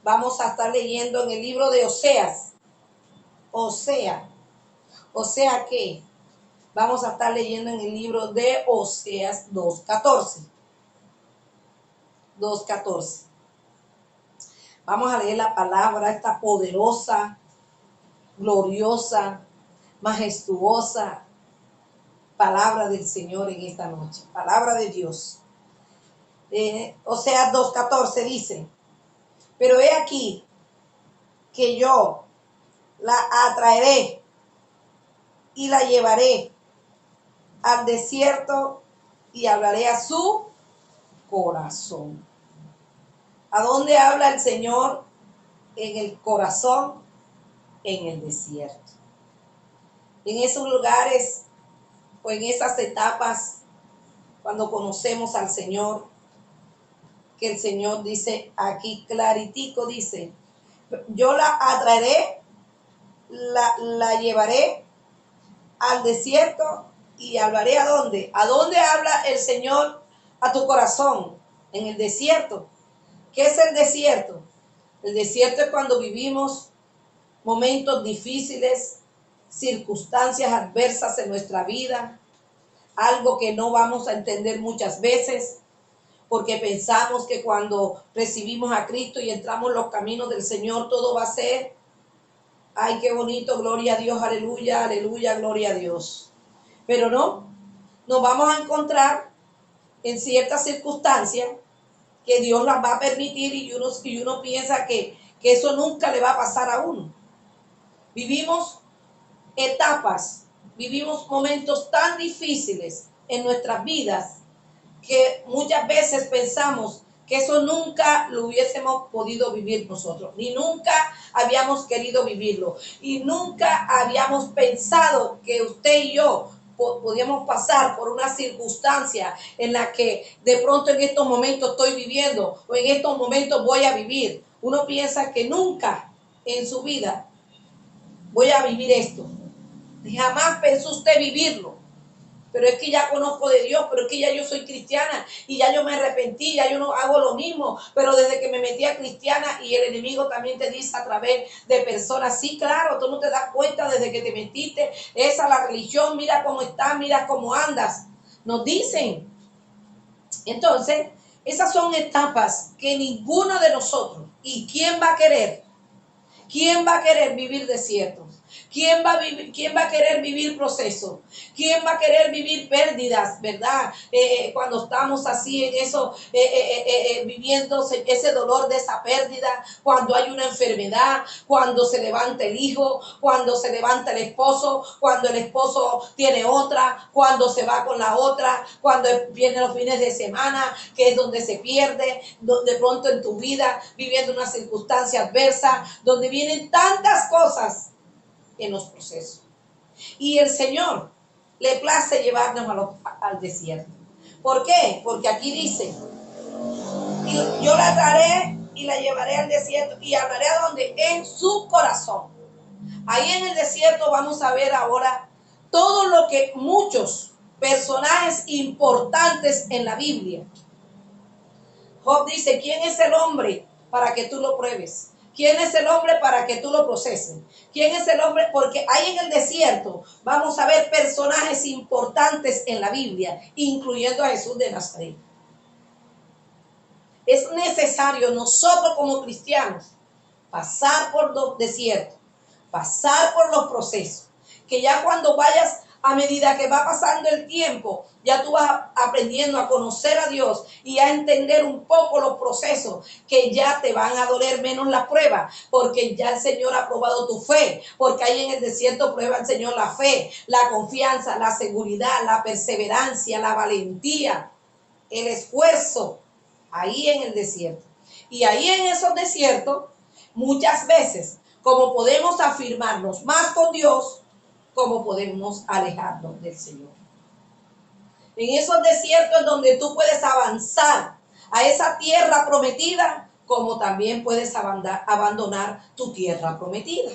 vamos a estar leyendo en el libro de Oseas. Osea ¿qué? Vamos a estar leyendo en el libro de Oseas 2:14. 2:14. Vamos a leer la palabra, esta poderosa, gloriosa, majestuosa palabra del Señor en esta noche. Palabra de Dios. Oseas 2:14 dice: pero he aquí que yo la atraeré y la llevaré al desierto y hablaré a su corazón. ¿A dónde habla el Señor? En el corazón, en el desierto. En esos lugares o en esas etapas, cuando conocemos al Señor, que el Señor dice aquí claritico, dice: yo la atraeré, la llevaré al desierto y hablaré ¿a dónde? ¿A dónde habla el Señor? A tu corazón, en el desierto. ¿Qué es el desierto? El desierto es cuando vivimos momentos difíciles, circunstancias adversas en nuestra vida, algo que no vamos a entender muchas veces, porque pensamos que cuando recibimos a Cristo y entramos en los caminos del Señor, todo va a ser, ay, qué bonito, gloria a Dios, aleluya, aleluya, gloria a Dios. Pero no, nos vamos a encontrar en ciertas circunstancias que Dios las va a permitir y uno piensa que eso nunca le va a pasar a uno. Vivimos etapas, vivimos momentos tan difíciles en nuestras vidas que muchas veces pensamos que eso nunca lo hubiésemos podido vivir nosotros, ni nunca habíamos querido vivirlo, y nunca habíamos pensado que usted y yo podíamos pasar por una circunstancia en la que de pronto en estos momentos estoy viviendo o en estos momentos voy a vivir. Uno piensa que nunca en su vida voy a vivir esto. Jamás pensó usted vivirlo. Pero es que ya conozco de Dios, pero es que ya yo soy cristiana y ya yo me arrepentí, ya yo no hago lo mismo, pero desde que me metí a cristiana, y el enemigo también te dice a través de personas, sí, claro, tú no te das cuenta desde que te metiste, esa es la religión, mira cómo estás, mira cómo andas, nos dicen. Entonces, esas son etapas que ninguno de nosotros, ¿y quién va a querer? ¿Quién va a querer vivir desiertos? ¿Quién va a querer vivir procesos? ¿Quién va a querer vivir pérdidas, verdad? Cuando estamos así en eso, viviendo ese dolor de esa pérdida, cuando hay una enfermedad, cuando se levanta el hijo, cuando se levanta el esposo, cuando el esposo tiene otra, cuando se va con la otra, cuando vienen los fines de semana, que es donde se pierde, donde pronto en tu vida, viviendo una circunstancia adversa, donde vienen tantas cosas en los procesos. Y el Señor le place llevarnos al desierto. ¿Por qué? Porque aquí dice: y yo la traeré y la llevaré al desierto y hablaré a donde, en su corazón. Ahí en el desierto vamos a ver ahora todo lo que muchos personajes importantes en la Biblia. Job dice: ¿quién es el hombre para que tú lo pruebes? ¿Quién es el hombre para que tú lo proceses? ¿Quién es el hombre? Porque ahí en el desierto vamos a ver personajes importantes en la Biblia, incluyendo a Jesús de Nazaret. Es necesario nosotros como cristianos pasar por los desiertos, pasar por los procesos, que ya cuando vayas, a medida que va pasando el tiempo, ya tú vas aprendiendo a conocer a Dios y a entender un poco los procesos, que ya te van a doler menos las pruebas, porque ya el Señor ha probado tu fe, porque ahí en el desierto prueba el Señor la fe, la confianza, la seguridad, la perseverancia, la valentía, el esfuerzo, ahí en el desierto. Y ahí en esos desiertos, muchas veces, como podemos afirmarnos más con Dios, como podemos alejarnos del Señor. En esos desiertos en donde tú puedes avanzar a esa tierra prometida, como también puedes abandonar tu tierra prometida.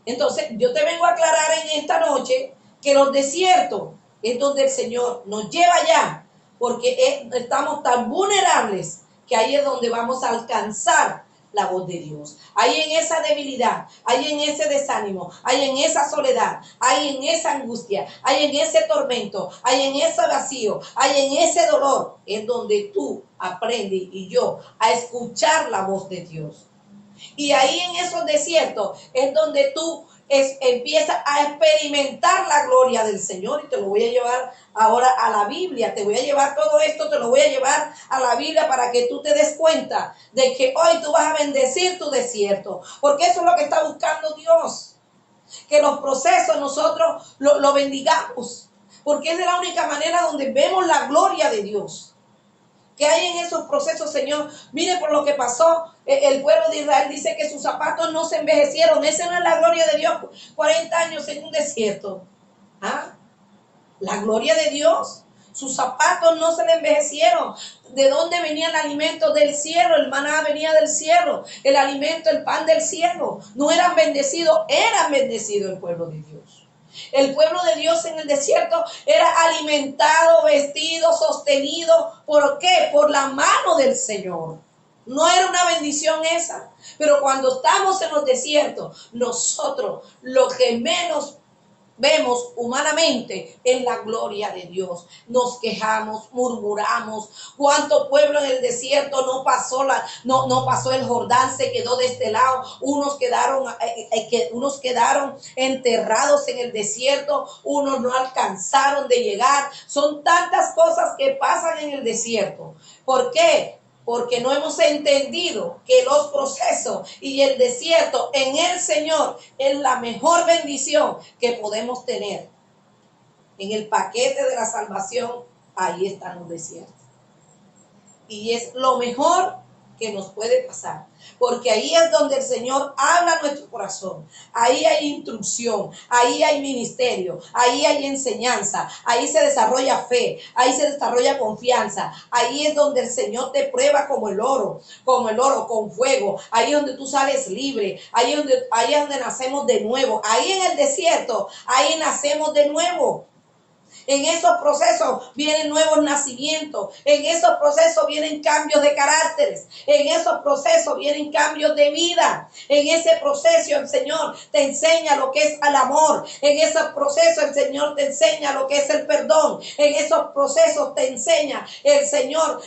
Entonces, yo te vengo a aclarar en esta noche que los desiertos es donde el Señor nos lleva ya, porque estamos tan vulnerables que ahí es donde vamos a alcanzar la voz de Dios. Ahí en esa debilidad, ahí en ese desánimo, ahí en esa soledad, ahí en esa angustia, ahí en ese tormento, ahí en ese vacío, ahí en ese dolor, es donde tú aprendes y yo a escuchar la voz de Dios. Y ahí en esos desiertos es donde tú empiezas a experimentar la gloria del Señor. Y te lo voy a llevar ahora a la Biblia. Te voy a llevar todo esto, te lo voy a llevar a la Biblia para que tú te des cuenta de que hoy tú vas a bendecir tu desierto. Porque eso es lo que está buscando Dios. Que los procesos nosotros lo bendigamos. Porque es de la única manera donde vemos la gloria de Dios. ¿Qué hay en esos procesos, Señor? Mire por lo que pasó. El pueblo de Israel dice que sus zapatos no se envejecieron. Esa no es la gloria de Dios. 40 años en un desierto. ¿Ah? La gloria de Dios. Sus zapatos no se le envejecieron. ¿De dónde venía el alimento? Del cielo. El maná venía del cielo. El alimento, el pan del cielo. No eran bendecidos, eran bendecidos el pueblo de Dios. El pueblo de Dios en el desierto era alimentado, vestido, sostenido. ¿Por qué? Por la mano del Señor. No era una bendición esa. Pero cuando estamos en los desiertos, nosotros lo que menos vemos humanamente en la gloria de Dios. Nos quejamos, murmuramos. ¿Cuánto pueblo en el desierto no pasó el Jordán, se quedó de este lado? Unos quedaron enterrados en el desierto, unos no alcanzaron de llegar. Son tantas cosas que pasan en el desierto. ¿Por qué? Porque no hemos entendido que los procesos y el desierto en el Señor es la mejor bendición que podemos tener. En el paquete de la salvación, ahí están los desiertos. Y es lo mejor que nos puede pasar, porque ahí es donde el Señor habla a nuestro corazón. Ahí hay instrucción, ahí hay ministerio, ahí hay enseñanza, ahí se desarrolla fe, ahí se desarrolla confianza. Ahí es donde el Señor te prueba como el oro con fuego. Ahí es donde tú sales libre, ahí es donde nacemos de nuevo. Ahí en el desierto, ahí nacemos de nuevo. En esos procesos vienen nuevos nacimientos. En esos procesos vienen cambios de caracteres. En esos procesos vienen cambios de vida. En ese proceso el Señor te enseña lo que es el amor. En esos procesos el Señor te enseña lo que es el perdón. En esos procesos te enseña el Señor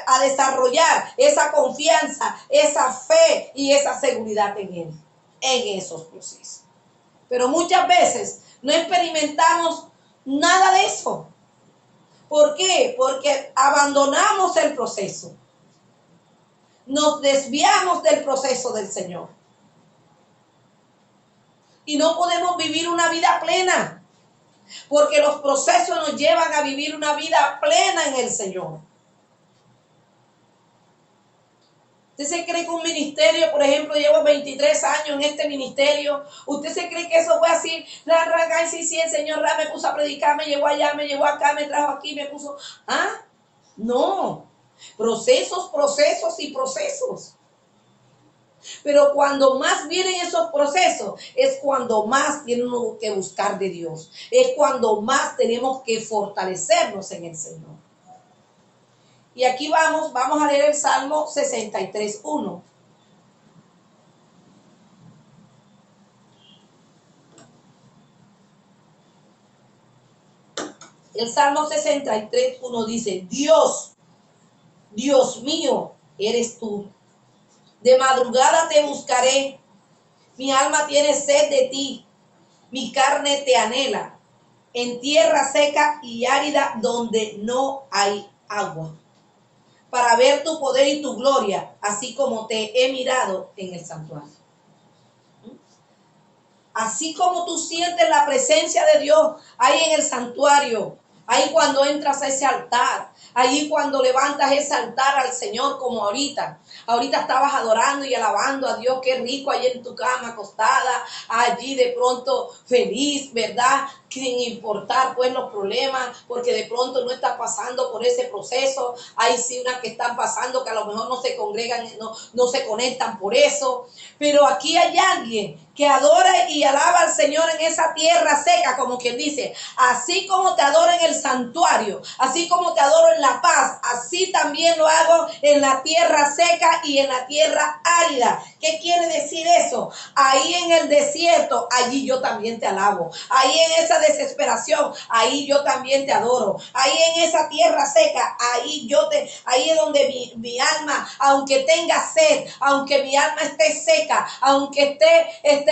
a desarrollar esa confianza, esa fe y esa seguridad en Él. En esos procesos. Pero muchas veces no experimentamos nada de eso. ¿Por qué? Porque abandonamos el proceso. Nos desviamos del proceso del Señor. Y no podemos vivir una vida plena. Porque los procesos nos llevan a vivir una vida plena en el Señor. ¿Usted se cree que un ministerio, por ejemplo, llevo 23 años en este ministerio? ¿Usted se cree que eso fue así? Sí, el Señor me puso a predicar, me llevó allá, me llevó acá, me trajo aquí, me puso... ¿Ah? No. Procesos y procesos. Pero cuando más vienen esos procesos, es cuando más tenemos que buscar de Dios. Es cuando más tenemos que fortalecernos en el Señor. Y aquí vamos a leer el Salmo 63:1. El Salmo 63:1 dice: Dios mío, eres tú. De madrugada te buscaré. Mi alma tiene sed de ti. Mi carne te anhela. En tierra seca y árida donde no hay agua. Para ver tu poder y tu gloria, así como te he mirado en el santuario. Así como tú sientes la presencia de Dios ahí en el santuario, ahí cuando entras a ese altar, ahí cuando levantas ese altar al Señor como ahorita. Ahorita estabas adorando y alabando a Dios, qué rico allí en tu cama acostada, allí de pronto feliz, ¿verdad? Sin importar pues los problemas, porque de pronto no estás pasando por ese proceso. Hay sí unas que están pasando que a lo mejor no se congregan, no se conectan por eso. Pero aquí hay alguien que adora y alaba al Señor en esa tierra seca, como quien dice, así como te adoro en el santuario, así como te adoro en la paz, así también lo hago en la tierra seca y en la tierra árida. ¿Qué quiere decir eso? Ahí en el desierto, allí yo también te alabo. Ahí en esa desesperación, ahí yo también te adoro. Ahí en esa tierra seca, ahí es donde mi alma, aunque tenga sed, aunque mi alma esté seca, aunque esté en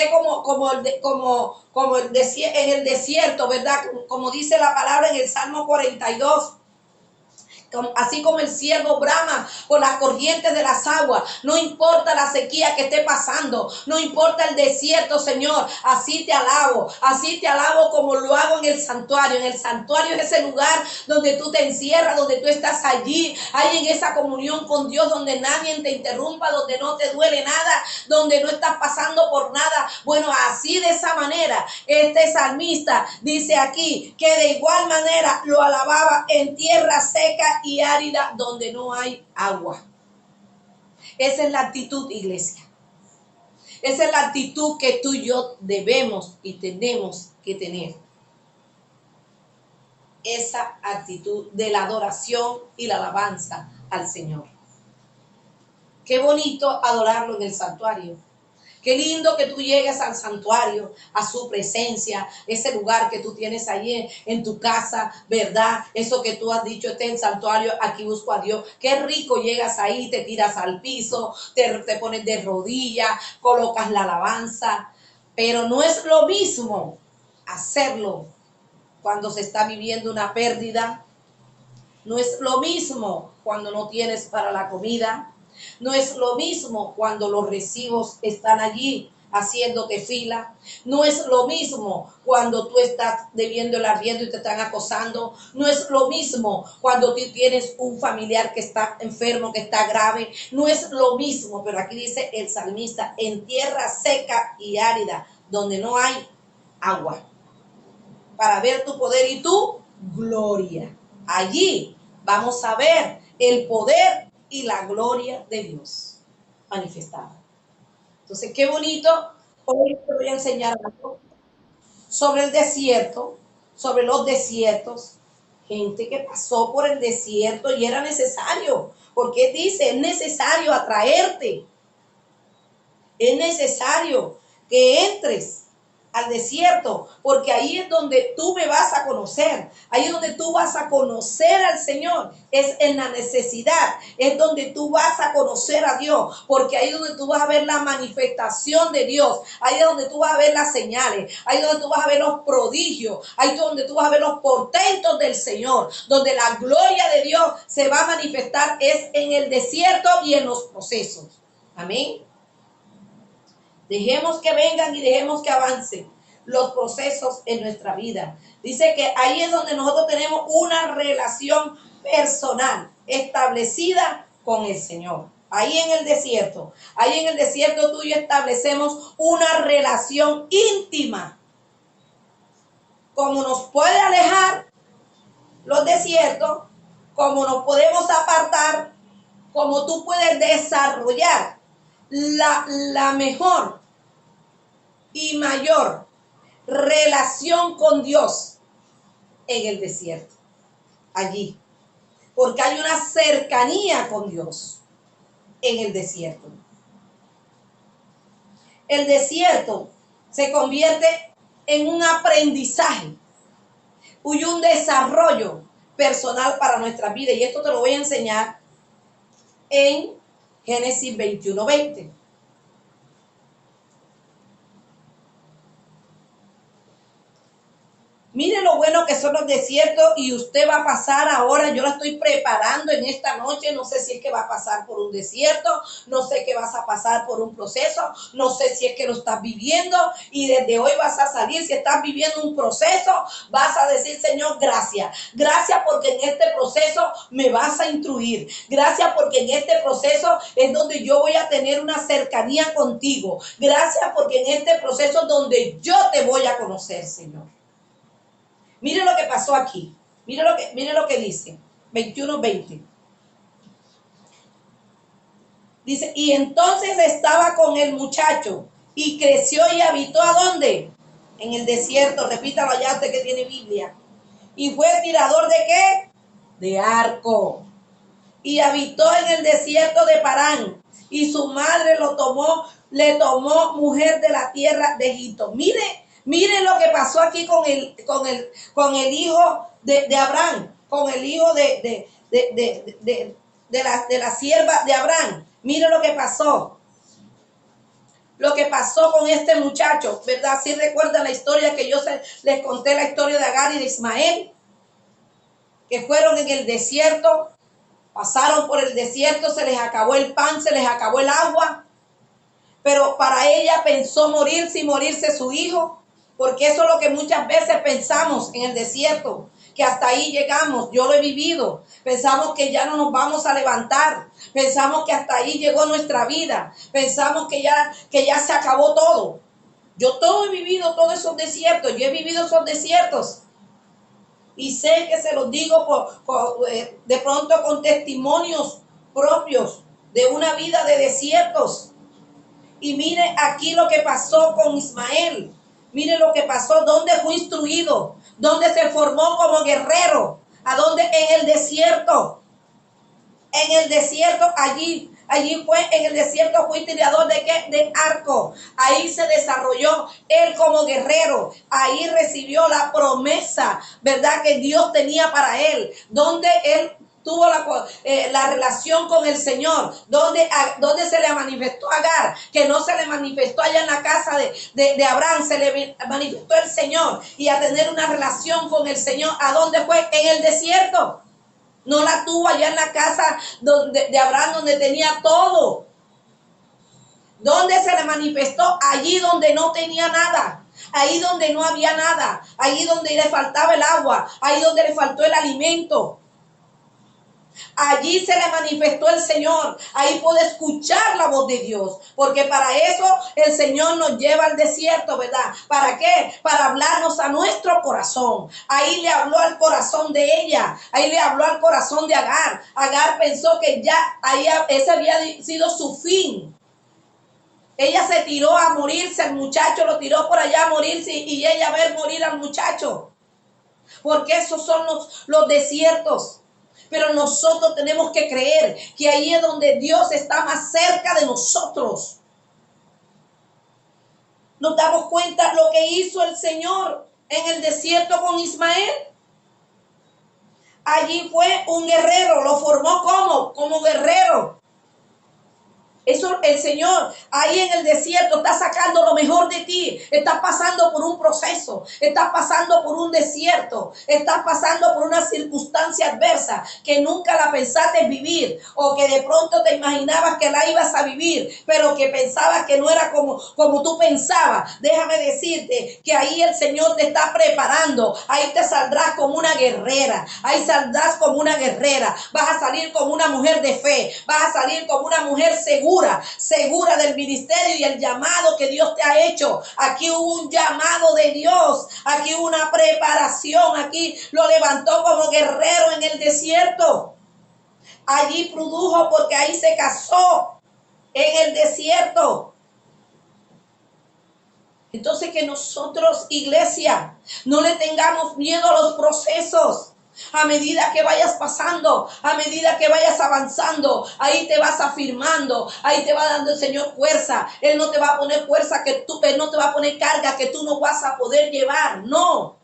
el desierto, ¿verdad? Como dice la palabra en el Salmo 42. Así como el siervo brama por las corrientes de las aguas, no importa la sequía que esté pasando, no importa el desierto, Señor, así te alabo como lo hago en el santuario. En el santuario es ese lugar donde tú te encierras, donde tú estás allí, hay en esa comunión con Dios, donde nadie te interrumpa, donde no te duele nada, donde no estás pasando por nada. Bueno, así de esa manera, este salmista dice aquí que de igual manera lo alababa en tierra seca y árida donde no hay agua. Esa es la actitud, iglesia. Esa es la actitud que tú y yo debemos y tenemos que tener. Esa actitud de la adoración y la alabanza al Señor. Qué bonito adorarlo en el santuario. Qué lindo que tú llegues al santuario, a su presencia, ese lugar que tú tienes ahí en tu casa, ¿verdad? Eso que tú has dicho, este es el santuario, aquí busco a Dios. Qué rico llegas ahí, te tiras al piso, te pones de rodillas, colocas la alabanza. Pero no es lo mismo hacerlo cuando se está viviendo una pérdida. No es lo mismo cuando no tienes para la comida. No es lo mismo cuando los recibos están allí haciéndote fila. No es lo mismo cuando tú estás debiendo el arriendo y te están acosando. No es lo mismo cuando tú tienes un familiar que está enfermo, que está grave. No es lo mismo, pero aquí dice el salmista, en tierra seca y árida, donde no hay agua, para ver tu poder y tu gloria. Allí vamos a ver el poder y la gloria de Dios manifestada. Entonces, qué bonito. Hoy te voy a enseñar algo sobre el desierto, sobre los desiertos. Gente que pasó por el desierto y era necesario, porque dice, es necesario atraerte, es necesario que entres al desierto, porque ahí es donde tú me vas a conocer, ahí es donde tú vas a conocer al Señor, es en la necesidad, es donde tú vas a conocer a Dios, porque ahí es donde tú vas a ver la manifestación de Dios, ahí es donde tú vas a ver las señales, ahí es donde tú vas a ver los prodigios, ahí es donde tú vas a ver los portentos del Señor, donde la gloria de Dios se va a manifestar, es en el desierto y en los procesos. Amén. Dejemos que vengan y dejemos que avancen los procesos en nuestra vida. Dice que ahí es donde nosotros tenemos una relación personal establecida con el Señor. Ahí en el desierto tú y yo establecemos una relación íntima. Como nos puede alejar los desiertos, como nos podemos apartar, como tú puedes desarrollar la mejor y mayor relación con Dios en el desierto, allí, porque hay una cercanía con Dios en el desierto. El desierto se convierte en un aprendizaje y un desarrollo personal para nuestra vida, y esto te lo voy a enseñar en Génesis 21:20. Mire lo bueno que son los desiertos y usted va a pasar ahora, yo la estoy preparando en esta noche, no sé si es que va a pasar por un desierto, no sé que vas a pasar por un proceso, no sé si es que lo estás viviendo y desde hoy vas a salir, si estás viviendo un proceso, vas a decir, Señor, gracias, gracias porque en este proceso me vas a instruir, gracias porque en este proceso es donde yo voy a tener una cercanía contigo, gracias porque en este proceso es donde yo te voy a conocer, Señor. Mire lo que pasó aquí. Mire lo que dice. 21:20. Dice, y entonces estaba con el muchacho y creció y habitó ¿a dónde? En el desierto. Repítalo allá usted que tiene Biblia. Y fue tirador ¿de qué? De arco. Y habitó en el desierto de Parán. Y su madre le tomó mujer de la tierra de Egipto. Mire lo que pasó aquí con el hijo de Abraham, con el hijo de la sierva de Abraham. Mire lo que pasó. Lo que pasó con este muchacho, ¿verdad? Si recuerdan la historia que yo les conté, la historia de Agar y de Ismael, que fueron en el desierto, pasaron por el desierto, se les acabó el pan, se les acabó el agua, pero para ella pensó morirse y morirse su hijo, porque eso es lo que muchas veces pensamos en el desierto, que hasta ahí llegamos. Yo lo he vivido. Pensamos que ya no nos vamos a levantar, pensamos que hasta ahí llegó nuestra vida, pensamos que ya se acabó todo. Yo todo he vivido todos esos desiertos, yo he vivido esos desiertos. Y sé que se los digo de pronto con testimonios propios de una vida de desiertos. Y mire aquí lo que pasó con Ismael. Mire lo que pasó, dónde fue instruido, dónde se formó como guerrero, a dónde, en el desierto. En el desierto, allí fue, en el desierto fue tirador ¿de qué? De arco. Ahí se desarrolló él como guerrero. Ahí recibió la promesa, ¿verdad? Que Dios tenía para él. Donde él tuvo la relación con el Señor, donde se le manifestó a Agar, que no se le manifestó allá en la casa de Abraham, se le manifestó el Señor, y a tener una relación con el Señor. ¿A dónde fue? En el desierto. No la tuvo allá en la casa de Abraham, donde tenía todo. ¿Dónde se le manifestó? Allí donde no tenía nada. Ahí donde no había nada. Ahí donde le faltaba el agua. Ahí donde le faltó el alimento. Allí se le manifestó el Señor. Ahí puede escuchar la voz de Dios. Porque para eso el Señor nos lleva al desierto, ¿verdad? ¿Para qué? Para hablarnos a nuestro corazón. Ahí le habló al corazón de ella. Ahí le habló al corazón de Agar. Agar pensó que ya ese había sido su fin. Ella se tiró a morirse, el muchacho lo tiró por allá a morirse y ella a ver morir al muchacho. Porque esos son los desiertos. Pero nosotros tenemos que creer que ahí es donde Dios está más cerca de nosotros. Nos damos cuenta lo que hizo el Señor en el desierto con Ismael. Allí fue un guerrero, lo formó como guerrero. Eso el Señor ahí en el desierto está sacando lo mejor de ti. Estás pasando por un proceso, estás pasando por un desierto, estás pasando por una circunstancia adversa que nunca la pensaste vivir, o que de pronto te imaginabas que la ibas a vivir, pero que pensabas que no era como tú pensabas. Déjame decirte que ahí el Señor te está preparando. Ahí te saldrás como una guerrera, ahí saldrás como una guerrera. Vas a salir como una mujer de fe, vas a salir como una mujer segura del ministerio y el llamado que Dios te ha hecho. Aquí hubo un llamado de Dios, aquí hubo una preparación, aquí lo levantó como guerrero en el desierto. Allí produjo porque ahí se casó en el desierto. Entonces que nosotros, iglesia, no le tengamos miedo a los procesos. A medida que vayas pasando, a medida que vayas avanzando, ahí te vas afirmando, ahí te va dando el Señor fuerza. Él no te va a poner fuerza Él no te va a poner carga que tú no vas a poder llevar, no.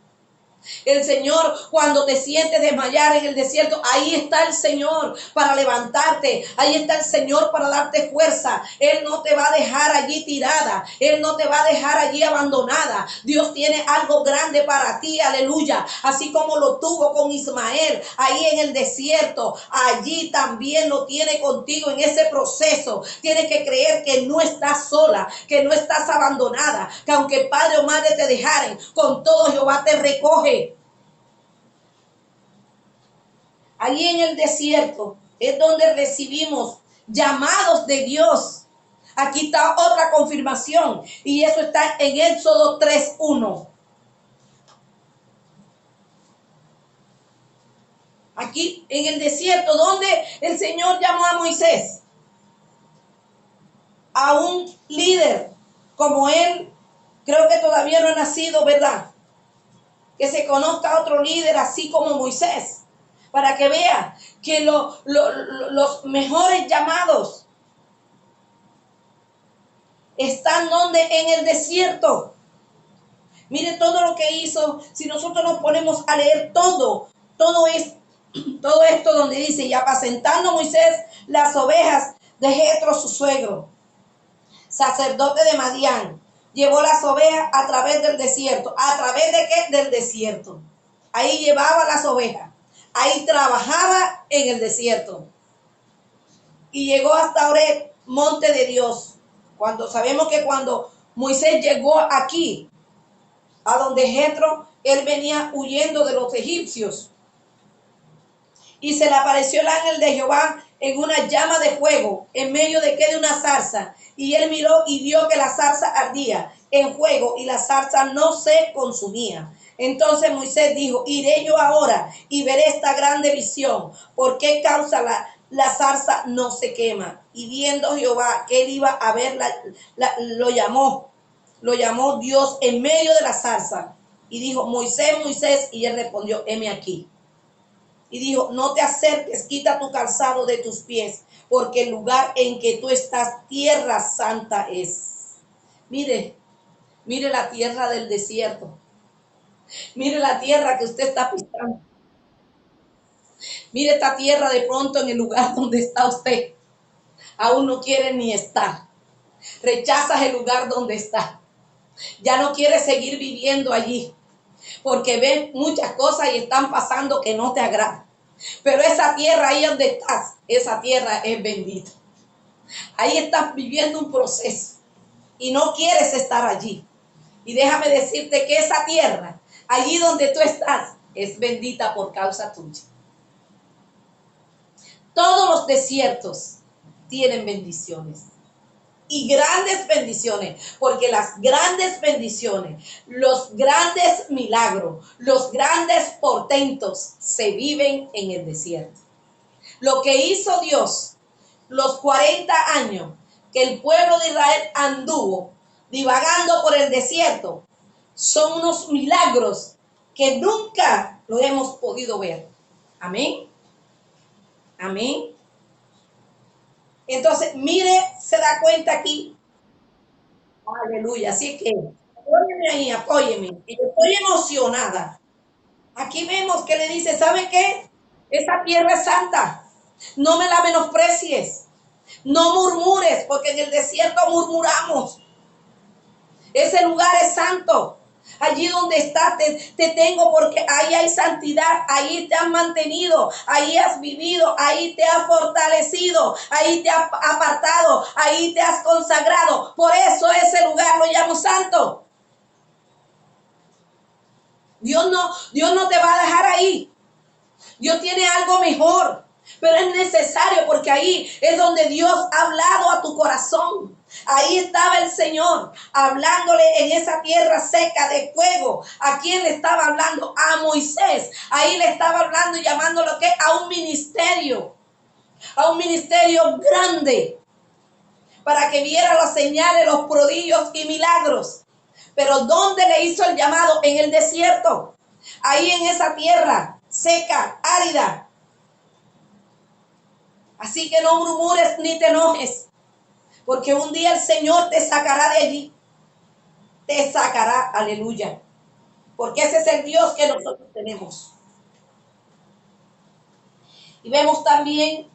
El Señor, cuando te sientes desmayar en el desierto, ahí está el Señor para levantarte. Ahí está el Señor para darte fuerza. Él no te va a dejar allí tirada. Él no te va a dejar allí abandonada. Dios tiene algo grande para ti, aleluya. Así como lo tuvo con Ismael ahí en el desierto, allí también lo tiene contigo en ese proceso. Tienes que creer que no estás sola, que no estás abandonada, que aunque padre o madre te dejaren, con todo Jehová te recoge. Allí en el desierto es donde recibimos llamados de Dios. Aquí está otra confirmación y eso está en Éxodo 3:1. Aquí en el desierto donde el Señor llamó a Moisés, a un líder, como él, creo que todavía no ha nacido, ¿verdad? Que se conozca otro líder así como Moisés, para que vea que los mejores llamados están donde en el desierto. Mire todo lo que hizo. Si nosotros nos ponemos a leer todo esto donde dice, y apacentando Moisés las ovejas de Jetro su suegro, sacerdote de Madián, llevó las ovejas a través del desierto. ¿A través de qué? Del desierto. Ahí llevaba las ovejas. Ahí trabajaba en el desierto. Y llegó hasta Horeb, monte de Dios. Cuando sabemos que cuando Moisés llegó aquí, a donde Jetro, él venía huyendo de los egipcios. Y se le apareció el ángel de Jehová en una llama de fuego, en medio de una zarza. Y él miró y vio que la zarza ardía en fuego y la zarza no se consumía. Entonces Moisés dijo, iré yo ahora y veré esta grande visión. ¿Por qué causa la zarza no se quema? Y viendo Jehová que él iba a ver, lo llamó Dios en medio de la zarza. Y dijo, Moisés, Moisés, y él respondió, heme aquí. Y dijo, no te acerques, quita tu calzado de tus pies, porque el lugar en que tú estás, tierra santa es. Mire la tierra del desierto. Mire la tierra que usted está pisando. Mire esta tierra de pronto en el lugar donde está usted. Aún no quiere ni estar. Rechazas el lugar donde está. Ya no quieres seguir viviendo allí, porque ves muchas cosas y están pasando que no te agradan. Pero esa tierra ahí donde estás, esa tierra es bendita. Ahí estás viviendo un proceso y no quieres estar allí. Y déjame decirte que esa tierra, allí donde tú estás, es bendita por causa tuya. Todos los desiertos tienen bendiciones. Y grandes bendiciones, porque las grandes bendiciones, los grandes milagros, los grandes portentos se viven en el desierto. Lo que hizo Dios los 40 años que el pueblo de Israel anduvo divagando por el desierto, son unos milagros que nunca lo hemos podido ver. Amén. Amén. Entonces, mire, se da cuenta aquí. Aleluya. Así que, apóyeme ahí, apóyeme. Estoy emocionada. Aquí vemos que le dice, ¿sabe qué? Esta tierra es santa. No me la menosprecies. No murmures, porque en el desierto murmuramos. Ese lugar es santo. Allí donde estás, te tengo porque ahí hay santidad, ahí te has mantenido, ahí has vivido, ahí te has fortalecido, ahí te has apartado, ahí te has consagrado. Por eso ese lugar lo llamo santo. Dios no te va a dejar ahí. Dios tiene algo mejor, pero es necesario porque ahí es donde Dios ha hablado a tu corazón. Ahí estaba el Señor hablándole en esa tierra seca de fuego. ¿A quién le estaba hablando? A Moisés. Ahí le estaba hablando y llamándolo a un ministerio grande, para que viera las señales, los prodigios y milagros. Pero ¿dónde le hizo el llamado? En el desierto. Ahí en esa tierra seca, árida. Así que no murmures ni te enojes, porque un día el Señor te sacará de allí. Te sacará, aleluya. Porque ese es el Dios que nosotros tenemos. Y vemos también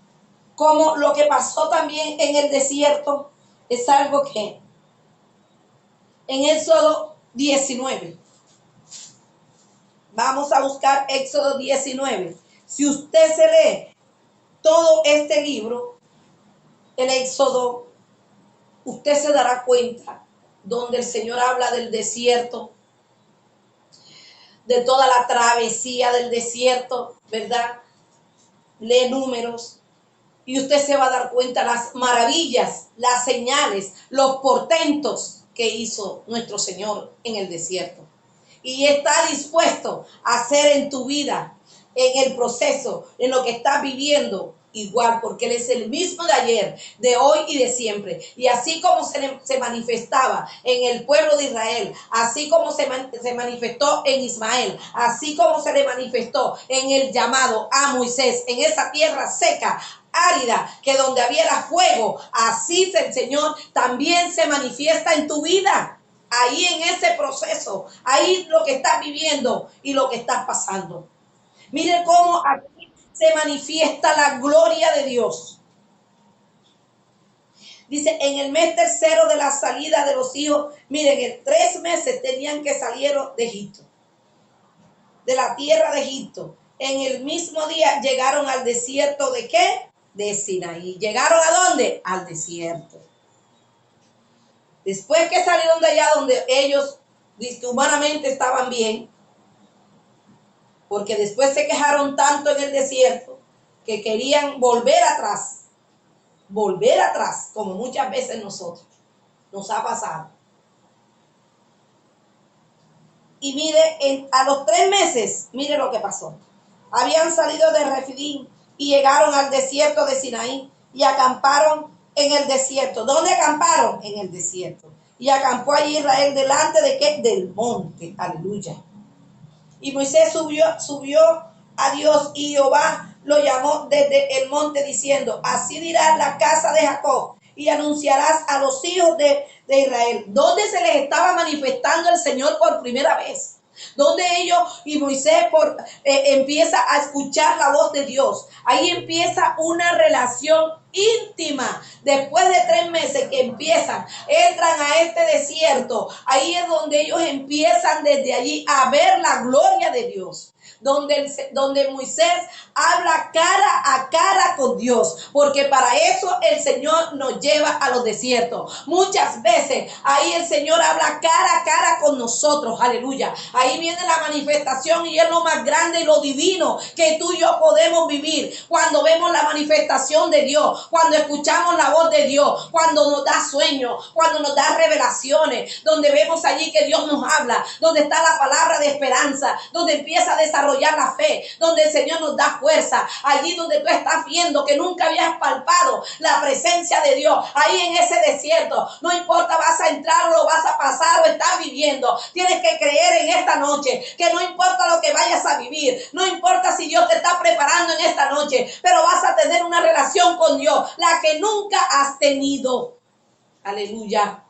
cómo lo que pasó también en el desierto es algo que en Éxodo 19. Vamos a buscar Éxodo 19. Si usted se lee todo este libro, el Éxodo, usted se dará cuenta donde el Señor habla del desierto, de toda la travesía del desierto, ¿verdad? Lee Números y usted se va a dar cuenta las maravillas, las señales, los portentos que hizo nuestro Señor en el desierto. Y está dispuesto a hacer en tu vida, en el proceso, en lo que estás viviendo, igual, porque Él es el mismo de ayer, de hoy y de siempre. Y así como se manifestaba en el pueblo de Israel, así como se manifestó en Ismael, así como se le manifestó en el llamado a Moisés, en esa tierra seca, árida, que donde había fuego, así el Señor también se manifiesta en tu vida. Ahí en ese proceso, ahí lo que estás viviendo y lo que estás pasando. Mire cómo aquí se manifiesta la gloria de Dios. Dice, en el mes tercero de la salida de los hijos, miren, en 3 meses tenían que salir de Egipto, de la tierra de Egipto. En el mismo día llegaron al desierto de ¿qué? De Sinaí. ¿Llegaron a dónde? Al desierto. Después que salieron de allá donde ellos humanamente estaban bien, porque después se quejaron tanto en el desierto que querían volver atrás, como muchas veces nosotros nos ha pasado. Y mire, a los 3 meses, mire lo que pasó. Habían salido de Refidim y llegaron al desierto de Sinaí y acamparon en el desierto. ¿Dónde acamparon? En el desierto. Y acampó allí Israel delante de ¿qué? Del monte. Aleluya. Y Moisés subió a Dios y Jehová lo llamó desde el monte diciendo, así dirá la casa de Jacob y anunciarás a los hijos de Israel. ¿Dónde se les estaba manifestando el Señor por primera vez? Donde ellos y Moisés empieza a escuchar la voz de Dios. Ahí empieza una relación íntima. Después de 3 meses que entran a este desierto. Ahí es donde ellos empiezan desde allí a ver la gloria de Dios. Donde Moisés habla cara a cara con Dios, porque para eso el Señor nos lleva a los desiertos. Muchas veces ahí el Señor habla cara a cara con nosotros, aleluya. Ahí viene la manifestación y es lo más grande y lo divino que tú y yo podemos vivir cuando vemos la manifestación de Dios, cuando escuchamos la voz de Dios, cuando nos da sueños, cuando nos da revelaciones, donde vemos allí que Dios nos habla, donde está la palabra de esperanza, donde empieza a desarrollar la fe, donde el Señor nos da fuerza, allí donde tú estás viendo que nunca habías palpado la presencia de Dios, ahí en ese desierto, no importa vas a entrar o lo vas a pasar o estás viviendo, tienes que creer en esta noche, que no importa lo que vayas a vivir, no importa si Dios te está preparando en esta noche, pero vas a tener una relación con Dios, la que nunca has tenido. Aleluya.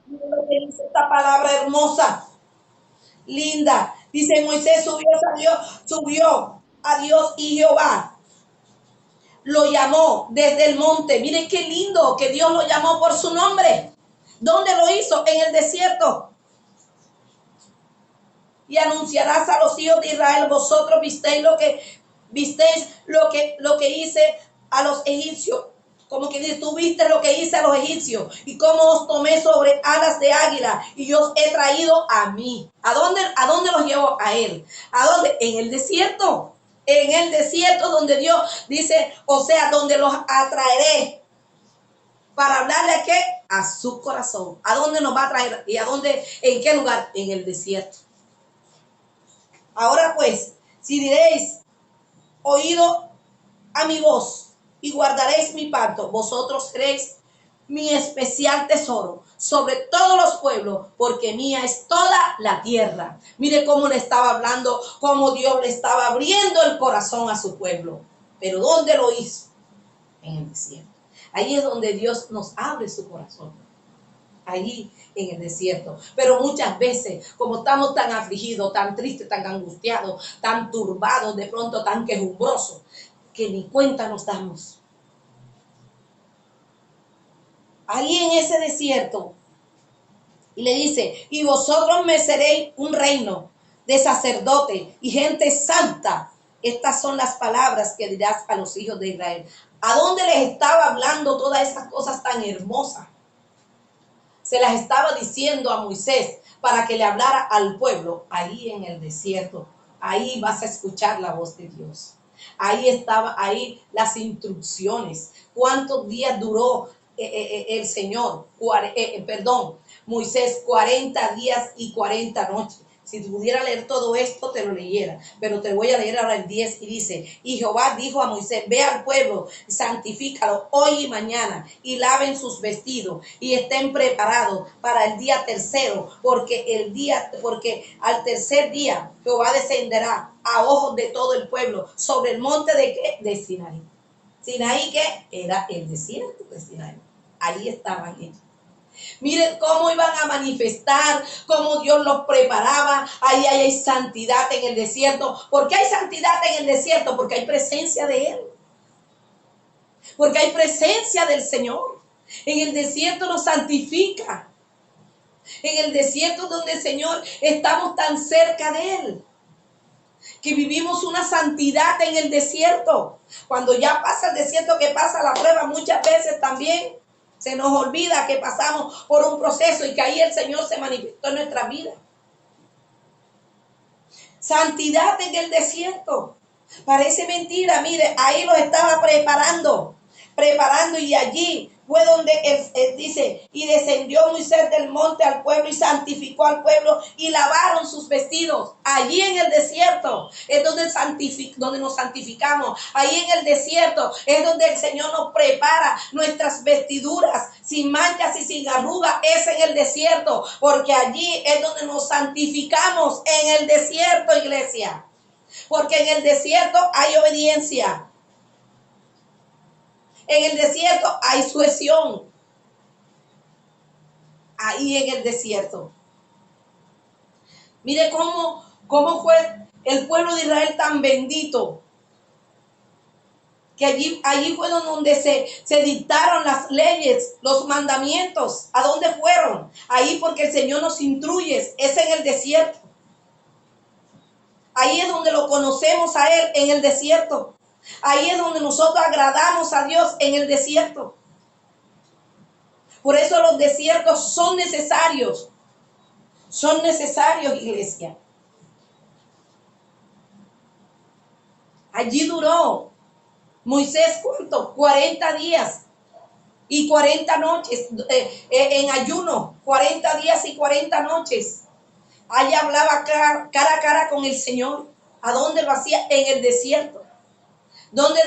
Mira lo que dice esta palabra hermosa, linda. Dice Moisés subió a Dios y Jehová lo llamó desde el monte. Miren qué lindo que Dios lo llamó por su nombre. ¿Dónde lo hizo? En el desierto. Y anunciarás a los hijos de Israel, vosotros visteis lo que hice a los egipcios. Como que dice, tú viste lo que hice a los egipcios y cómo os tomé sobre alas de águila y os he traído a mí. ¿A dónde los llevo? A él. ¿A dónde? En el desierto. En el desierto donde Dios dice, o sea, donde los atraeré para hablarle a qué? A su corazón. ¿A dónde nos va a traer? ¿Y a dónde? ¿En qué lugar? En el desierto. Ahora pues, si diréis, oído a mi voz, y guardaréis mi pacto, vosotros seréis mi especial tesoro sobre todos los pueblos, porque mía es toda la tierra. Mire cómo le estaba hablando, cómo Dios le estaba abriendo el corazón a su pueblo. Pero ¿dónde lo hizo? En el desierto. Ahí es donde Dios nos abre su corazón. Allí en el desierto. Pero muchas veces, como estamos tan afligidos, tan tristes, tan angustiados, tan turbados, de pronto tan quejumbrosos, que ni cuenta nos damos. Ahí en ese desierto, y le dice, y vosotros me seréis un reino de sacerdote y gente santa. Estas son las palabras que dirás a los hijos de Israel. ¿A dónde les estaba hablando todas esas cosas tan hermosas? Se las estaba diciendo a Moisés para que le hablara al pueblo. Ahí en el desierto, ahí vas a escuchar la voz de Dios. Ahí las instrucciones. ¿Cuántos días duró el Señor? Moisés, 40 días y 40 noches. Si pudiera leer todo esto, te lo leyera, pero te voy a leer ahora el 10 y dice, y Jehová dijo a Moisés, ve al pueblo, santifícalo hoy y mañana, y laven sus vestidos, y estén preparados para el día tercero, porque al tercer día Jehová descenderá a ojos de todo el pueblo sobre el monte de ¿qué? De Sinaí. Sinaí, que era el desierto de Sinaí. Ahí estaban ellos. Miren cómo iban a manifestar, cómo Dios los preparaba. Ahí hay santidad en el desierto. ¿Por qué hay santidad en el desierto? Porque hay presencia de Él. Porque hay presencia del Señor. En el desierto nos santifica. En el desierto donde el Señor estamos tan cerca de Él, que vivimos una santidad en el desierto. Cuando ya pasa el desierto, que pasa la prueba, muchas veces también se nos olvida que pasamos por un proceso y que ahí el Señor se manifestó en nuestra vida. Santidad en el desierto. Parece mentira, mire, ahí lo estaba preparando y allí fue donde él dice, y descendió Moisés del monte al pueblo y santificó al pueblo y lavaron sus vestidos. Allí en el desierto es donde nos santificamos. Ahí en el desierto es donde el Señor nos prepara nuestras vestiduras sin manchas y sin arrugas. Es en el desierto, porque allí es donde nos santificamos, en el desierto, iglesia. Porque en el desierto hay obediencia. En el desierto hay sujeción. Ahí en el desierto. Mire cómo fue el pueblo de Israel tan bendito. Que allí fue donde se dictaron las leyes, los mandamientos. ¿A dónde fueron? Ahí, porque el Señor nos instruye. Es en el desierto. Ahí es donde lo conocemos a Él, en el desierto. Ahí es donde nosotros agradamos a Dios, en el desierto. Por eso los desiertos son necesarios. Son necesarios, iglesia. Allí duró Moisés, ¿cuánto? 40 días y 40 noches en ayuno. 40 días y 40 noches. Allí hablaba cara a cara con el Señor. ¿A dónde lo hacía? En el desierto. ¿Dónde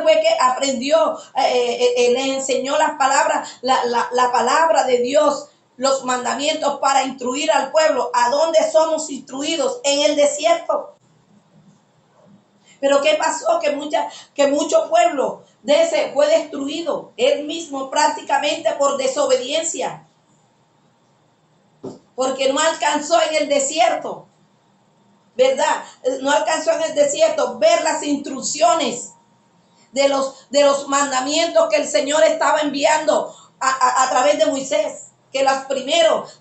fue que aprendió, le enseñó las palabras, la palabra de Dios, los mandamientos para instruir al pueblo? ¿A dónde somos instruidos? En el desierto. Pero ¿qué pasó? Que mucho pueblo de ese fue destruido, él mismo prácticamente por desobediencia. Porque no alcanzó en el desierto, ¿verdad? No alcanzó en el desierto ver las instrucciones de los mandamientos que el Señor estaba enviando a través de Moisés. Que los primeros,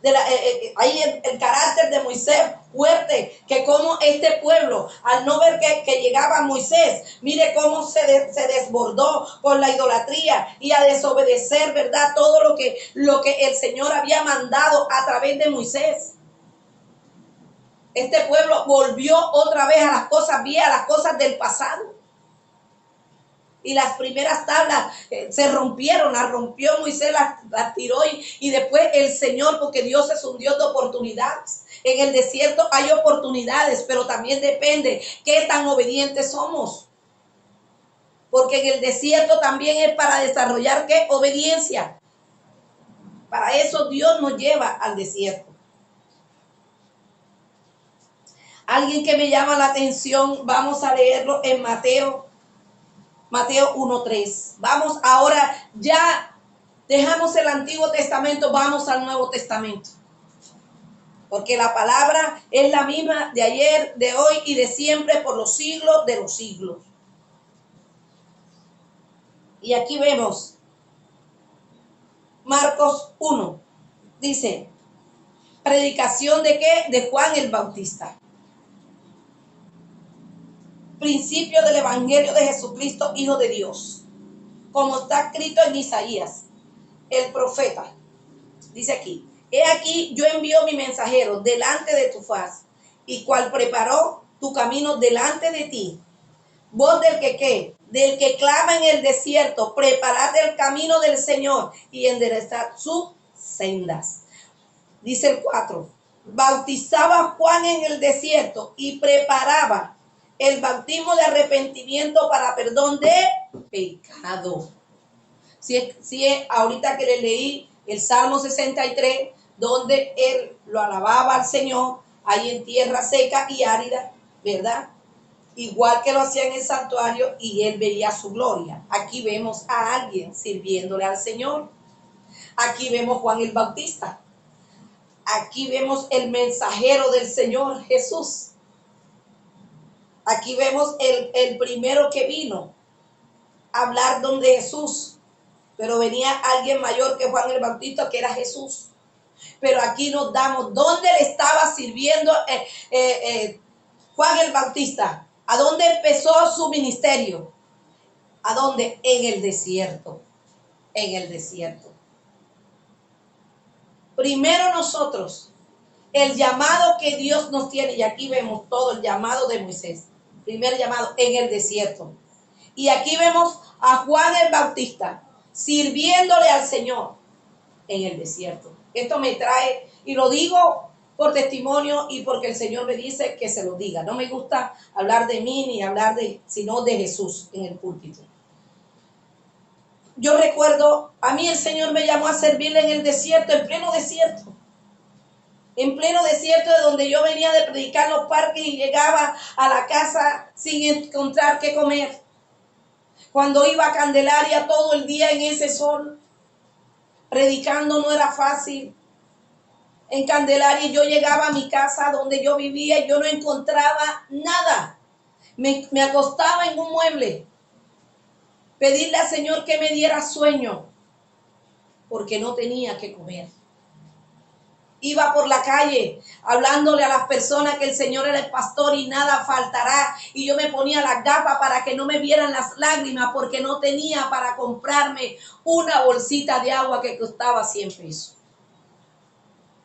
ahí el carácter de Moisés fuerte, que como este pueblo, al no ver que llegaba Moisés, mire cómo se desbordó con la idolatría y a desobedecer, ¿verdad? Todo lo que el Señor había mandado a través de Moisés. Este pueblo volvió otra vez a las cosas viejas, a las cosas del pasado. Y las primeras tablas se rompieron, las rompió Moisés, las tiró y después el Señor, porque Dios es un Dios de oportunidades. En el desierto hay oportunidades, pero también depende qué tan obedientes somos. Porque en el desierto también es para desarrollar ¿qué? Obediencia. Para eso Dios nos lleva al desierto. Alguien que me llama la atención, vamos a leerlo en Mateo 1:3. Vamos ahora, ya dejamos el Antiguo Testamento, vamos al Nuevo Testamento. Porque la palabra es la misma de ayer, de hoy y de siempre, por los siglos de los siglos. Y aquí vemos Marcos 1. Dice, predicación de ¿qué? De Juan el Bautista. Principio del Evangelio de Jesucristo, Hijo de Dios. Como está escrito en Isaías, el profeta. Dice aquí, he aquí yo envío mi mensajero delante de tu faz, y cual preparó tu camino delante de ti. Voz del que ¿qué? Del que clama en el desierto, preparad el camino del Señor y enderezad sus sendas. Dice el 4, bautizaba a Juan en el desierto y preparaba el bautismo de arrepentimiento para perdón de pecado. Si ahorita que le leí el Salmo 63, donde él lo alababa al Señor, ahí en tierra seca y árida, ¿verdad? Igual que lo hacía en el santuario y él veía su gloria. Aquí vemos a alguien sirviéndole al Señor. Aquí vemos Juan el Bautista. Aquí vemos el mensajero del Señor Jesús. Aquí vemos el primero que vino a hablar donde Jesús, pero venía alguien mayor que Juan el Bautista, que era Jesús. Pero aquí nos damos dónde le estaba sirviendo Juan el Bautista. ¿A dónde empezó su ministerio? ¿A dónde? En el desierto. En el desierto. Primero nosotros, el llamado que Dios nos tiene, y aquí vemos todo el llamado de Moisés. Primer llamado en el desierto. Y aquí vemos a Juan el Bautista sirviéndole al Señor en el desierto. Esto me trae, y lo digo por testimonio y porque el Señor me dice que se lo diga. No me gusta hablar de mí ni hablar sino de Jesús en el púlpito. Yo recuerdo, a mí el Señor me llamó a servirle en el desierto, en pleno desierto. En pleno desierto, de donde yo venía de predicar en los parques y llegaba a la casa sin encontrar qué comer. Cuando iba a Candelaria todo el día en ese sol, predicando no era fácil. En Candelaria yo llegaba a mi casa donde yo vivía y yo no encontraba nada. Me acostaba en un mueble, pedirle al Señor que me diera sueño, porque no tenía que comer. Iba por la calle hablándole a las personas que el Señor era el pastor y nada faltará. Y yo me ponía las gafas para que no me vieran las lágrimas, porque no tenía para comprarme una bolsita de agua que costaba 100 pesos.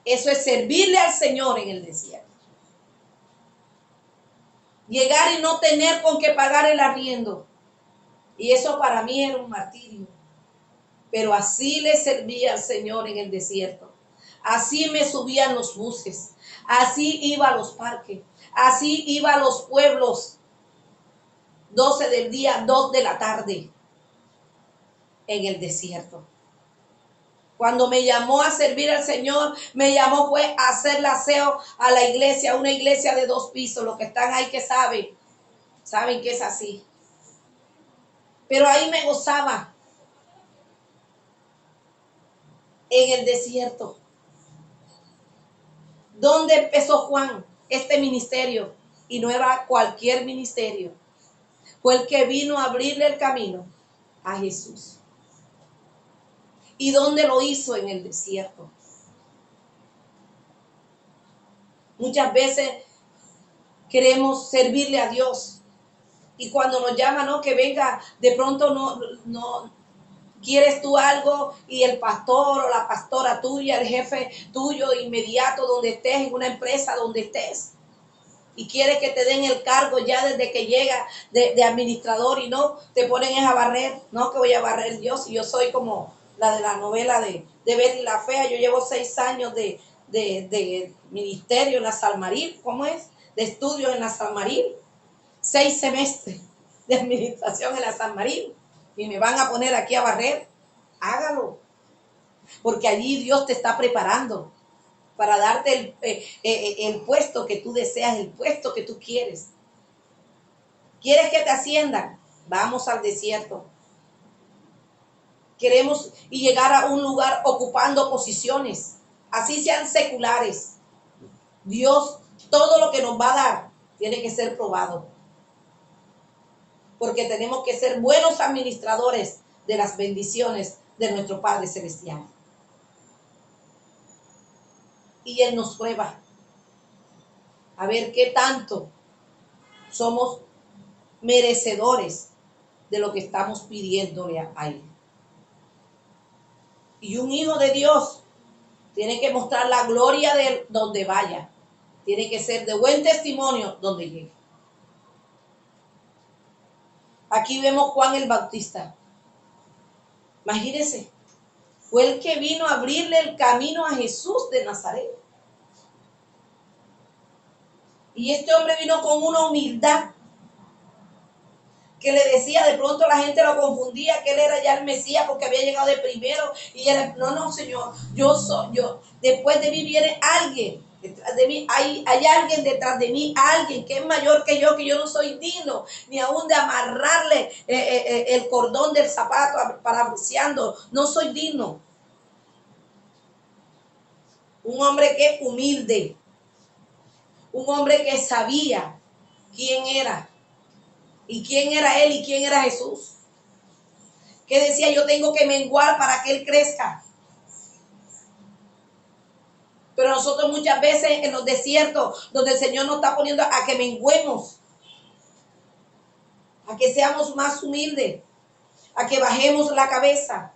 Eso es servirle al Señor en el desierto. Llegar y no tener con qué pagar el arriendo. Y eso para mí era un martirio. Pero así le servía al Señor en el desierto. Así me subían los buses. Así iba a los parques. Así iba a los pueblos. 12 del día, 2 de la tarde. En el desierto. Cuando me llamó a servir al Señor, me llamó fue a hacer aseo a la iglesia, una iglesia de 2 pisos. Los que están ahí que saben que es así. Pero ahí me gozaba. En el desierto. ¿Dónde empezó Juan este ministerio? Y no era cualquier ministerio. Fue el que vino a abrirle el camino a Jesús. ¿Y dónde lo hizo? En el desierto. Muchas veces queremos servirle a Dios. Y cuando nos llama, ¿no? Que venga, de pronto no quieres tú algo y el pastor o la pastora tuya, el jefe tuyo inmediato donde estés, en una empresa donde estés, y quieres que te den el cargo ya desde que llega de administrador y no te ponen a barrer, no que voy a barrer yo, si yo soy como la de la novela de Betty la Fea. Yo llevo 6 años de ministerio en la Salmaril, ¿cómo es? De estudio en la Salmaril, 6 semestres de administración en la Salmaril, y me van a poner aquí a barrer. Hágalo, porque allí Dios te está preparando para darte el puesto que tú deseas, el puesto que tú quieres. ¿Quieres que te asciendan? Vamos al desierto. Queremos y llegar a un lugar ocupando posiciones, así sean seculares. Dios, todo lo que nos va a dar, tiene que ser probado. Porque tenemos que ser buenos administradores de las bendiciones de nuestro Padre Celestial. Y Él nos prueba a ver qué tanto somos merecedores de lo que estamos pidiéndole a Él. Y un hijo de Dios tiene que mostrar la gloria de Él donde vaya. Tiene que ser de buen testimonio donde llegue. Aquí vemos Juan el Bautista. Imagínense, fue el que vino a abrirle el camino a Jesús de Nazaret. Y este hombre vino con una humildad que le decía, de pronto la gente lo confundía, que él era ya el Mesías porque había llegado de primero. Y era, no, Señor, después de mí viene alguien. Detrás de mí hay alguien detrás de mí, alguien que es mayor que yo no soy digno ni aún de amarrarle el cordón del zapato parafraseando, no soy digno. Un hombre que es humilde, un hombre que sabía quién era y quién era él y quién era Jesús, que decía, yo tengo que menguar para que él crezca. Pero nosotros muchas veces en los desiertos donde el Señor nos está poniendo a que menguemos, a que seamos más humildes, a que bajemos la cabeza.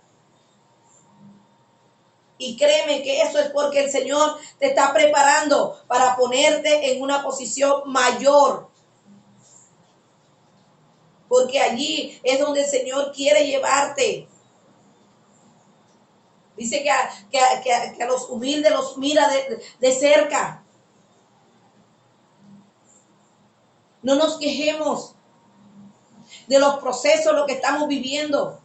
Y créeme que eso es porque el Señor te está preparando para ponerte en una posición mayor. Porque allí es donde el Señor quiere llevarte. Dice que a los humildes los mira de cerca. No nos quejemos de los procesos, lo que estamos viviendo.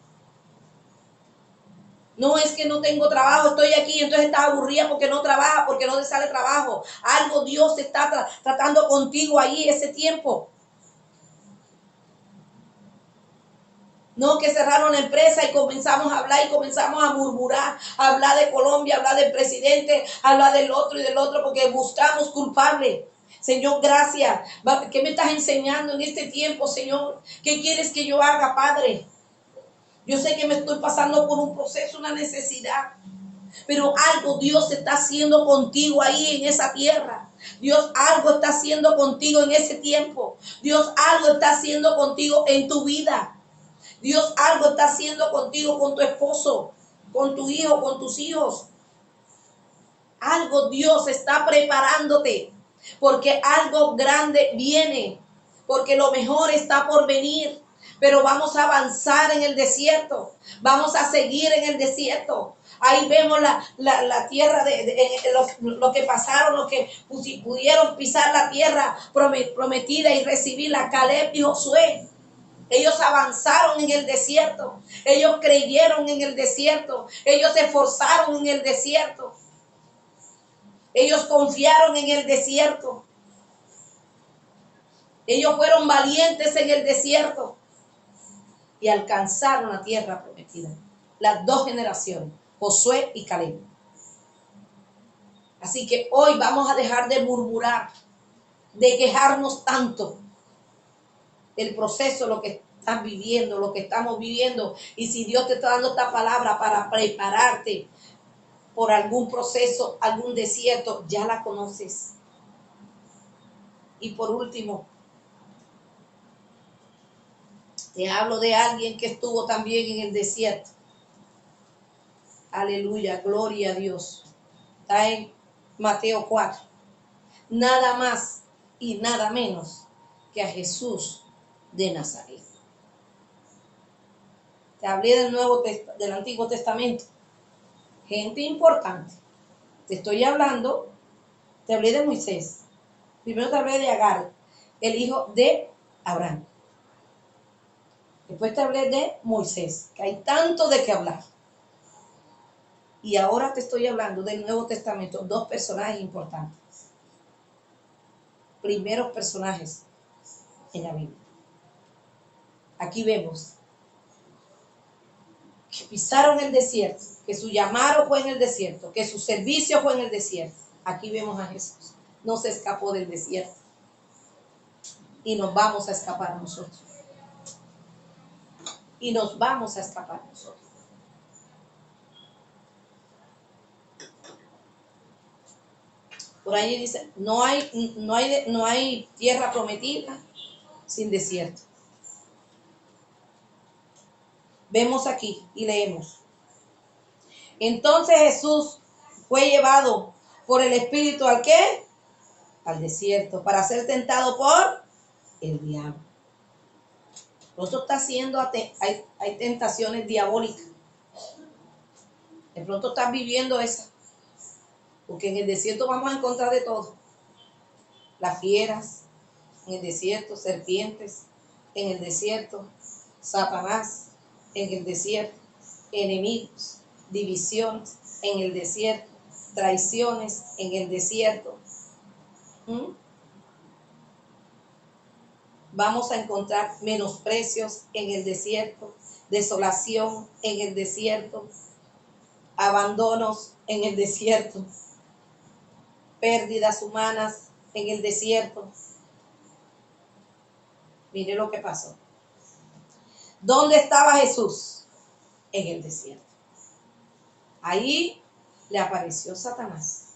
No es que no tengo trabajo, estoy aquí, entonces estás aburrida porque no trabaja, porque no te sale trabajo. Algo Dios está tratando contigo ahí ese tiempo. No que cerraron la empresa y comenzamos a hablar y comenzamos a murmurar, a hablar de Colombia, a hablar del presidente, a hablar del otro y del otro, porque buscamos culpable. Señor, gracias. ¿Qué me estás enseñando en este tiempo, Señor? ¿Qué quieres que yo haga, Padre? Yo sé que me estoy pasando por un proceso, una necesidad, pero algo Dios está haciendo contigo ahí en esa tierra. Dios algo está haciendo contigo en ese tiempo. Dios algo está haciendo contigo en tu vida. Dios algo está haciendo contigo, con tu esposo, con tu hijo, con tus hijos. Algo Dios está preparándote, porque algo grande viene, porque lo mejor está por venir. Pero vamos a avanzar en el desierto, vamos a seguir en el desierto. Ahí vemos la tierra lo que pasaron, los que pudieron pisar la tierra prometida y recibirla, Caleb y Josué. Ellos avanzaron en el desierto, ellos creyeron en el desierto, ellos se esforzaron en el desierto, ellos confiaron en el desierto, ellos fueron valientes en el desierto y alcanzaron la tierra prometida. Las dos generaciones, Josué y Caleb. Así que hoy vamos a dejar de murmurar, de quejarnos tanto del proceso, lo que estás viviendo, lo que estamos viviendo. Y si Dios te está dando esta palabra para prepararte por algún proceso, algún desierto, ya la conoces. Y por último, te hablo de alguien que estuvo también en el desierto. Aleluya, gloria a Dios. Está en Mateo 4. Nada más y nada menos que a Jesús de Nazaret. Te hablé del Antiguo Testamento. Gente importante. Te estoy hablando, te hablé de Moisés. Primero te hablé de Agar, el hijo de Abraham. Después te hablé de Moisés, que hay tanto de qué hablar. Y ahora te estoy hablando del Nuevo Testamento, dos personajes importantes. Primeros personajes en la Biblia. Aquí vemos que pisaron el desierto, que su llamado fue en el desierto, que su servicio fue en el desierto. Aquí vemos a Jesús. No se escapó del desierto. Y nos vamos a escapar nosotros. Y nos vamos a escapar nosotros. Por ahí dice, no hay tierra prometida sin desierto. Vemos aquí y leemos. Entonces Jesús fue llevado por el Espíritu ¿al qué? Al desierto, para ser tentado por el diablo. Pronto está haciendo, hay tentaciones diabólicas. De pronto estás viviendo esa. Porque en el desierto vamos a encontrar de todo. las fieras, en el desierto, serpientes, en el desierto, Satanás, en el desierto, enemigos, divisiones, en el desierto, traiciones, en el desierto. Vamos a encontrar menosprecios en el desierto, desolación en el desierto, abandonos en el desierto, pérdidas humanas en el desierto. Mire lo que pasó. ¿Dónde estaba Jesús? En el desierto. Ahí le apareció Satanás,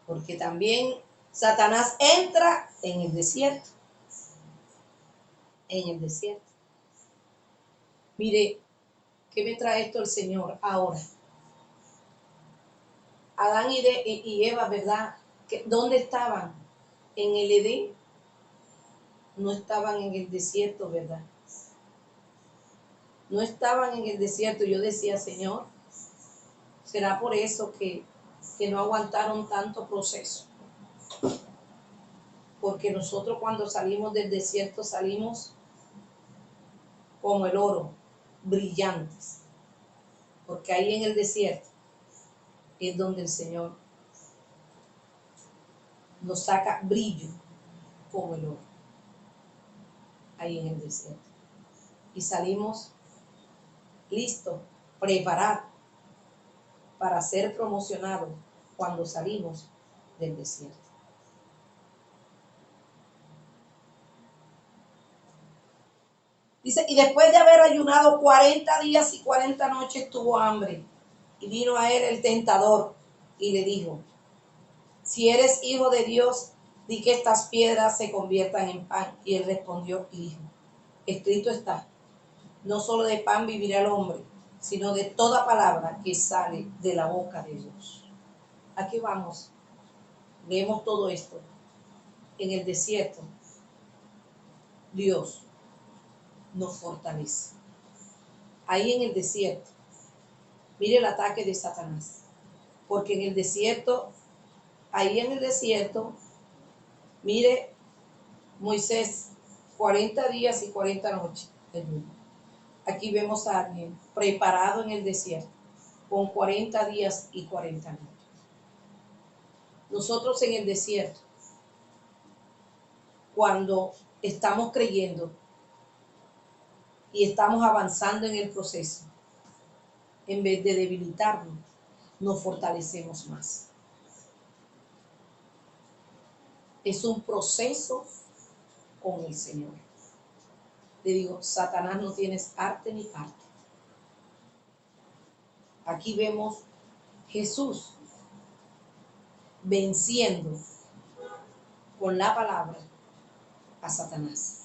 porque también Satanás entra en el desierto. En el desierto. Mire, ¿qué me trae esto el Señor ahora? Adán y Eva, ¿verdad? ¿Dónde estaban? En el Edén. No estaban en el desierto, ¿verdad? No estaban en el desierto. Yo decía, Señor, ¿será por eso que no aguantaron tanto proceso? Porque nosotros cuando salimos del desierto salimos como el oro, brillantes. Porque ahí en el desierto es donde el Señor nos saca brillo como el oro. Ahí en el desierto. Y salimos listos, preparados para ser promocionados cuando salimos del desierto. Dice, y después de haber ayunado 40 días y 40 noches tuvo hambre. Y vino a él el tentador y le dijo, si eres hijo de Dios, di que estas piedras se conviertan en pan. Y él respondió y dijo, escrito está, no solo de pan vivirá el hombre, sino de toda palabra que sale de la boca de Dios. Aquí vamos, vemos todo esto. En el desierto, Dios nos fortalece. Ahí en el desierto, mire el ataque de Satanás. Porque en el desierto, ahí en el desierto, mire Moisés, 40 días y 40 noches. Aquí vemos a alguien preparado en el desierto con 40 días y 40 noches. Nosotros en el desierto, cuando estamos creyendo y estamos avanzando en el proceso, en vez de debilitarnos, nos fortalecemos más. Es un proceso con el Señor. Le digo, Satanás, no tienes arte ni parte. Aquí vemos Jesús venciendo con la palabra a Satanás.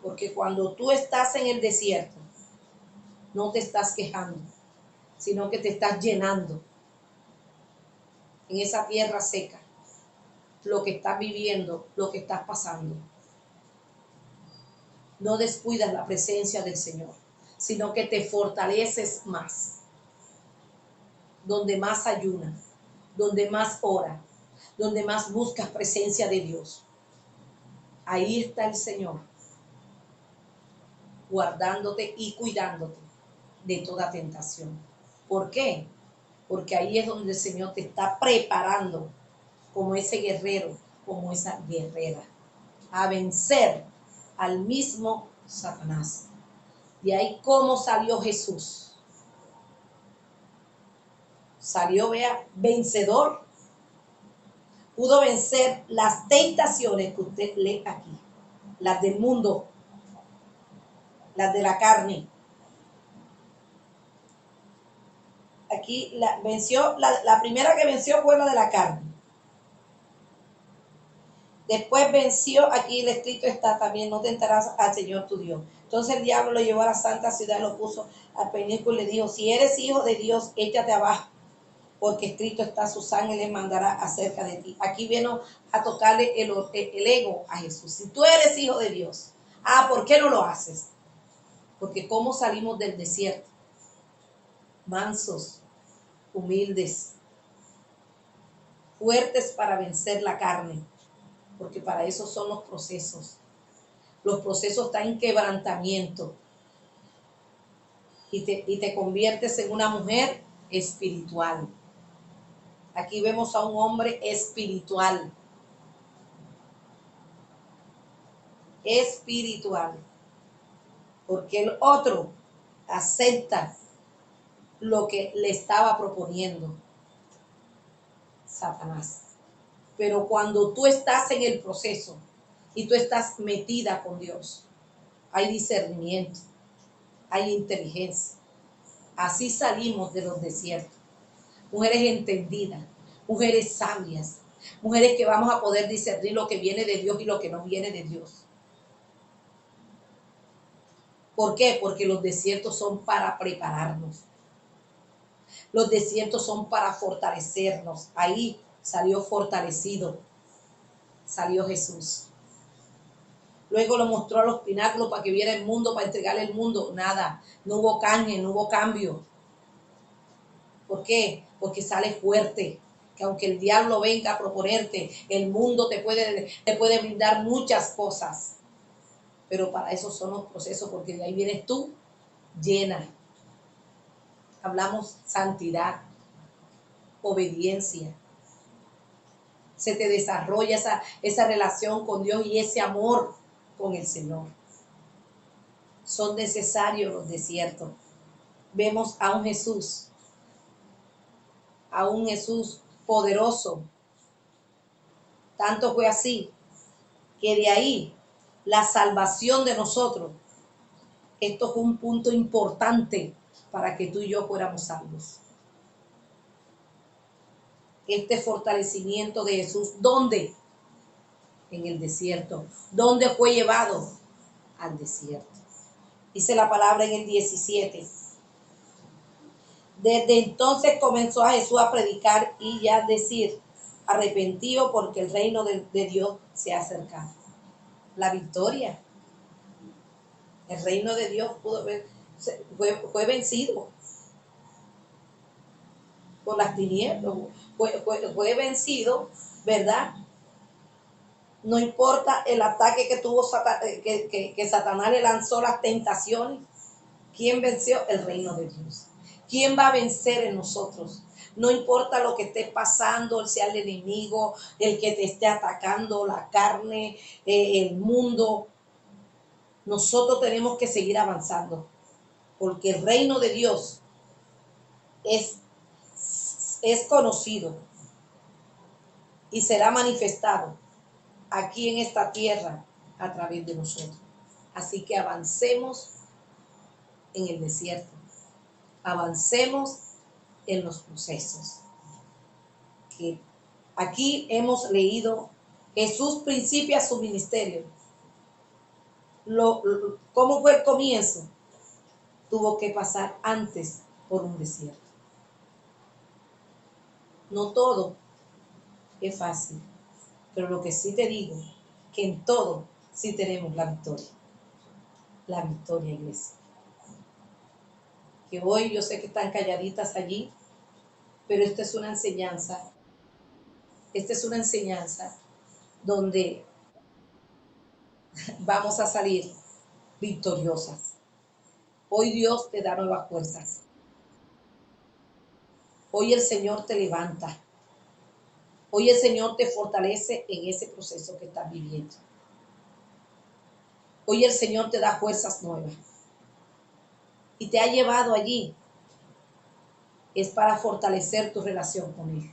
Porque cuando tú estás en el desierto, no te estás quejando, sino que te estás llenando en esa tierra seca, lo que estás viviendo, lo que estás pasando. No descuidas la presencia del Señor, sino que te fortaleces más. Donde más ayunas, donde más oras, donde más buscas presencia de Dios. Ahí está el Señor, guardándote y cuidándote de toda tentación. ¿Por qué? Porque ahí es donde el Señor te está preparando como ese guerrero, como esa guerrera, a vencer al mismo Satanás. De ahí cómo salió Jesús. Salió, vea, vencedor. Pudo vencer las tentaciones que usted lee aquí, las del mundo, las de la carne. Aquí la primera que venció fue la de la carne. Después venció, aquí el escrito está también, no tentarás al Señor tu Dios. Entonces el diablo lo llevó a la santa ciudad, lo puso al peñasco y le dijo, si eres hijo de Dios, échate abajo, porque escrito está, su sangre le mandará acerca de ti. Aquí vino a tocarle el ego a Jesús. Si tú eres hijo de Dios, ¿por qué no lo haces? Porque ¿cómo salimos del desierto? Mansos, humildes, fuertes para vencer la carne, porque para eso son los procesos. Los procesos están en quebrantamiento y te conviertes en una mujer espiritual. Aquí vemos a un hombre espiritual. Espiritual. Porque el otro acepta lo que le estaba proponiendo Satanás. Pero cuando tú estás en el proceso y tú estás metida con Dios, hay discernimiento, hay inteligencia. Así salimos de los desiertos. Mujeres entendidas, mujeres sabias, mujeres que vamos a poder discernir lo que viene de Dios y lo que no viene de Dios. ¿Por qué? Porque los desiertos son para prepararnos. Los desiertos son para fortalecernos. Ahí salió fortalecido, salió Jesús. Luego lo mostró a los pináculos para que viera el mundo, para entregarle el mundo. Nada, no hubo canje, no hubo cambio. ¿Por qué? Porque sale fuerte. Que aunque el diablo venga a proponerte, el mundo te puede brindar muchas cosas. Pero para eso son los procesos, porque de ahí vienes tú llena. Hablamos santidad, obediencia. Se te desarrolla esa relación con Dios y ese amor con el Señor. Son necesarios los desiertos. Vemos a un Jesús poderoso. Tanto fue así que de ahí la salvación de nosotros, esto fue un punto importante para que tú y yo fuéramos salvos. Este fortalecimiento de Jesús, ¿dónde? En el desierto. ¿Dónde fue llevado? Al desierto. Dice la palabra en el 17. Desde entonces comenzó a Jesús a predicar y ya decir, arrepentido porque el reino de Dios se ha acercado. La victoria. El reino de Dios fue vencido por las tinieblas. Fue vencido, ¿verdad? No importa el ataque que tuvo que Satanás le lanzó, las tentaciones. ¿Quién venció? El reino de Dios. ¿Quién va a vencer en nosotros? No importa lo que esté pasando, sea el enemigo, el que te esté atacando, la carne, el mundo. Nosotros tenemos que seguir avanzando, porque el reino de Dios es conocido y será manifestado aquí en esta tierra a través de nosotros. Así que avancemos en el desierto, avancemos en los procesos. Que aquí hemos leído, Jesús principia su ministerio. ¿Cómo fue el comienzo? Tuvo que pasar antes por un desierto. No todo es fácil, pero lo que sí te digo, que en todo sí tenemos la victoria. La victoria, iglesia. Que hoy yo sé que están calladitas allí, pero esta es una enseñanza. Esta es una enseñanza donde vamos a salir victoriosas. Hoy Dios te da nuevas fuerzas. Hoy el Señor te levanta. Hoy el Señor te fortalece en ese proceso que estás viviendo. Hoy el Señor te da fuerzas nuevas. Y te ha llevado allí. Es para fortalecer tu relación con Él.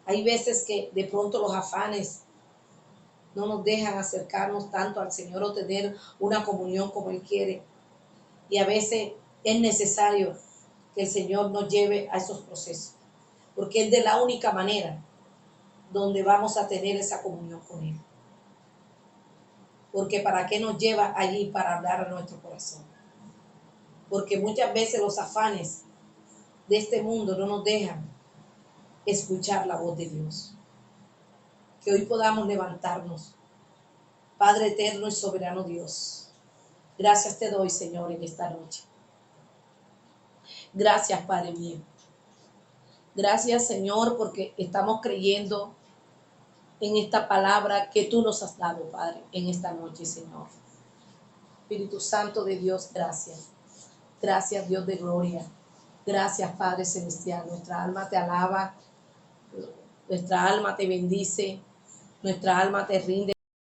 Hay veces que de pronto los afanes no nos dejan acercarnos tanto al Señor o tener una comunión como Él quiere. Y a veces es necesario que el Señor nos lleve a esos procesos, porque es de la única manera donde vamos a tener esa comunión con Él. Porque ¿para qué nos lleva allí? Para hablar a nuestro corazón. Porque muchas veces los afanes de este mundo no nos dejan escuchar la voz de Dios. Que hoy podamos levantarnos. Padre eterno y soberano Dios, gracias te doy, Señor, en esta noche. Gracias, Padre mío. Gracias, Señor, porque estamos creyendo en esta palabra que tú nos has dado, Padre, en esta noche, Señor. Espíritu Santo de Dios, gracias. Gracias, Dios de gloria. Gracias, Padre Celestial. Nuestra alma te alaba, nuestra alma te bendice, nuestra alma te rinde.